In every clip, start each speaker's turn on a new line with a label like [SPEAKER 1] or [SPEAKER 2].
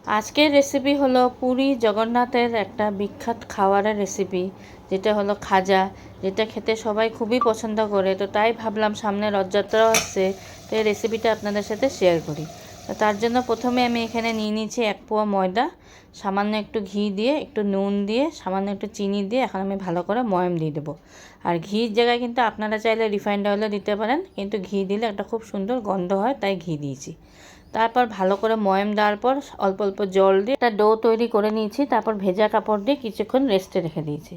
[SPEAKER 1] আজকের রেসিপি হলো পুরী জগন্নাথের একটা বিখ্যাত খাবারের রেসিপি, যেটা হলো খাজা, যেটা খেতে সবাই খুবই পছন্দ করে। তো তাই ভাবলাম সামনে রথযাত্রাও আসছে, তো এই রেসিপিটা আপনাদের সাথে শেয়ার করি। তো তার জন্য প্রথমে আমি এখানে নিয়ে নিয়েছি 1 পোয়া ময়দা, সামান্য একটু ঘি দিয়ে, একটু নুন দিয়ে, সামান্য একটু চিনি দিয়ে এখন আমি ভালো করে ময়াম দিয়ে দেবো। আর ঘির জায়গায় কিন্তু আপনারা চাইলে রিফাইন্ড অয়েলও দিতে পারেন, কিন্তু ঘি দিলে একটা খুব সুন্দর গন্ধ হয়, তাই ঘি দিয়েছি। তারপর ভালো করে ময়াম দেওয়ার পর অল্প অল্প জল দিয়ে একটা ডো তৈরি করে নিয়েছি। তারপর ভেজা কাপড় দিয়ে কিছুক্ষণ রেস্টে রেখে দিয়েছি।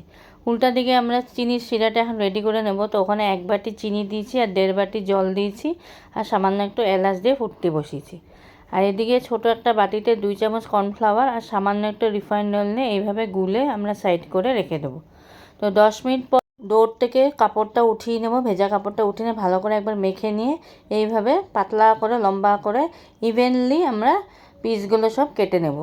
[SPEAKER 1] উল্টা দিকে আমরা চিনির শিরাটা এখন রেডি করে নেব। তো ওখানে 1 বাটি চিনি দিয়েছি আর 1.5 বাটি জল দিয়েছি আর সামান্য একটু এলাচ দিয়ে ফুটতে বসিয়েছি। আর এদিকে ছোট একটা বাটিতে 2 চামচ কর্নফ্লাওয়ার আর সামান্য একটু রিফাইন্ড অয়েল নিয়ে এইভাবে গুলে আমরা সাইড করে রেখে দেবো। তো 10 মিনিট পর ডোর থেকে কাপড়টা উঠিয়ে নেব। ভেজা কাপড়টা উঠিয়ে নিয়ে ভালো করে একবার মেখে নিয়ে এইভাবে পাতলা করে লম্বা করে ইভেনলি আমরা পিসগুলো সব কেটে নেব।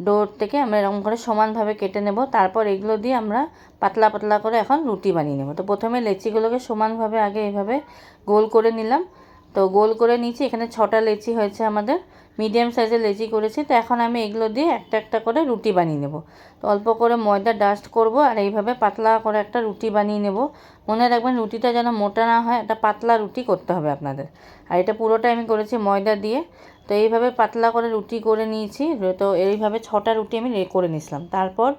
[SPEAKER 1] ডোর থেকে আমরা এরকম করে সমানভাবে কেটে নেব। তারপর এগুলো দিয়ে আমরা পাতলা পাতলা করে এখন রুটি বানিয়ে নেব। তো প্রথমে লেচিগুলোকে সমানভাবে আগে এইভাবে গোল করে নিলাম। তো গোল করে নিয়েছি, এখানে 6টা লেচি হয়েছে আমাদের, মিডিয়াম সাইজের লেচি করেছি। তো এখন আমি এগুলো দিয়ে একটা একটা করে রুটি বানিয়ে নেব। তো অল্প করে ময়দা ডাস্ট করব আর এইভাবে পাতলা করে একটা রুটি বানিয়ে নেব। মনে রাখবেন রুটিটা যেন মোটা না হয়, একটা পাতলা রুটি করতে হবে আপনাদের। আর এটা পুরোটা আমি করেছি ময়দা দিয়ে। তো এইভাবে পাতলা করে রুটি করে নিয়েছি। তো এইভাবে 6টা রুটি আমি করে নিয়েছিলাম। তারপর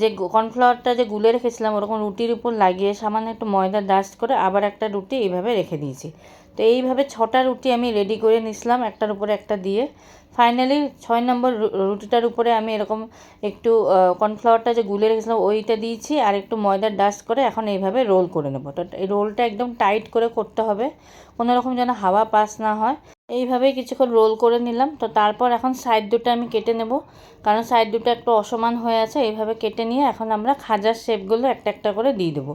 [SPEAKER 1] যে কর্নফ্লাওয়ারটা যে গুলে রেখেছিলাম ওরকম রুটির উপর লাগিয়ে সামান্য একটু ময়দা ডাস্ট করে আবার একটা রুটি এইভাবে রেখে দিয়েছি। তো এইভাবে 6টা রুটি আমি রেডি করে নিয়েছিলাম, একটার উপরে একটা দিয়ে। ফাইনালি 6 নম্বর রুটিটার উপরে আমি এরকম একটু কর্নফ্লাওয়ারটা যে গুলে রেখেছিলাম ওইটা দিয়েছি আর একটু ময়দার ডাস্ট করে এখন এইভাবে রোল করে নেব। তো এই রোলটা একদম টাইট করে করতে হবে, কোনো রকম যেন হাওয়া পাস না হয়। এইভাবেই কিছুক্ষণ রোল করে নিলাম। তো তারপর এখন সাইড দুটো আমি কেটে নেব, কারণ সাইড দুটো একটু অসমান হয়ে আছে। এইভাবে কেটে নিয়ে এখন আমরা খাজার শেপগুলো একটা একটা করে দিয়ে দেবো।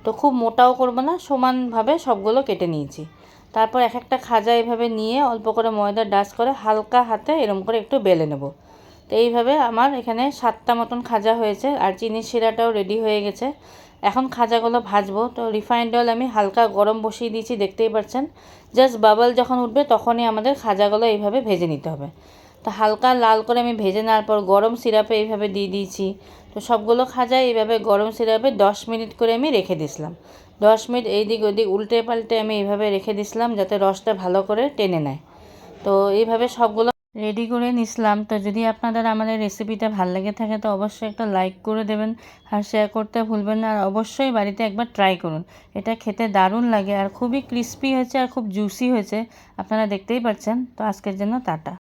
[SPEAKER 1] তো খুব মোটাও করব না, সমানভাবে সবগুলো কেটে নিয়েছি। তারপর এক একটা খাজা এইভাবে নিয়ে অল্প করে ময়দা ডাস্ট করে হালকা হাতে এরম করে একটু বেলে নেব। তো এইভাবে আমার এখানে 7টা মতন খাজা হয়েছে আর চিনির শিরাটাও রেডি হয়ে গেছে। এখন খাজাগুলো ভাজবো। তো রিফাইন্ড অয়েল আমি হালকা গরম বসিয়ে দিয়েছি, দেখতেই পাচ্ছেন। জাস্ট বাবল যখন উঠবে তখনই আমাদের খাজাগুলো এইভাবে ভেজে নিতে হবে। তো হালকা লাল করে আমি ভেজে নেওয়ার পর গরম সিরাপে এইভাবে দিয়ে দিয়েছি। তো সবগুলো খাজা এইভাবে গরম সিরাপে 10 মিনিট করে আমি রেখে দিয়েছিলাম। 10 মিনিট এইদিক ওইদিক উল্টে পাল্টে আমি এইভাবে রেখে দিয়েছিলাম যাতে রসটা ভালো করে টেনে নেয়। তো এইভাবে সবগুলো রেডি করে নিছিলাম। তো যদি আপনাদের আমাদের রেসিপিটা ভালো লেগে থাকে তো অবশ্যই একটা লাইক করে দেবেন আর শেয়ার করতে ভুলবেন না। আর অবশ্যই বাড়িতে একবার ট্রাই করুন, এটা খেতে দারুণ লাগে আর খুবই ক্রিস্পি হয়েছে আর খুব জুসি হয়েছে, আপনারা দেখতেই পাচ্ছেন। তো আজকের জন্য টাটা।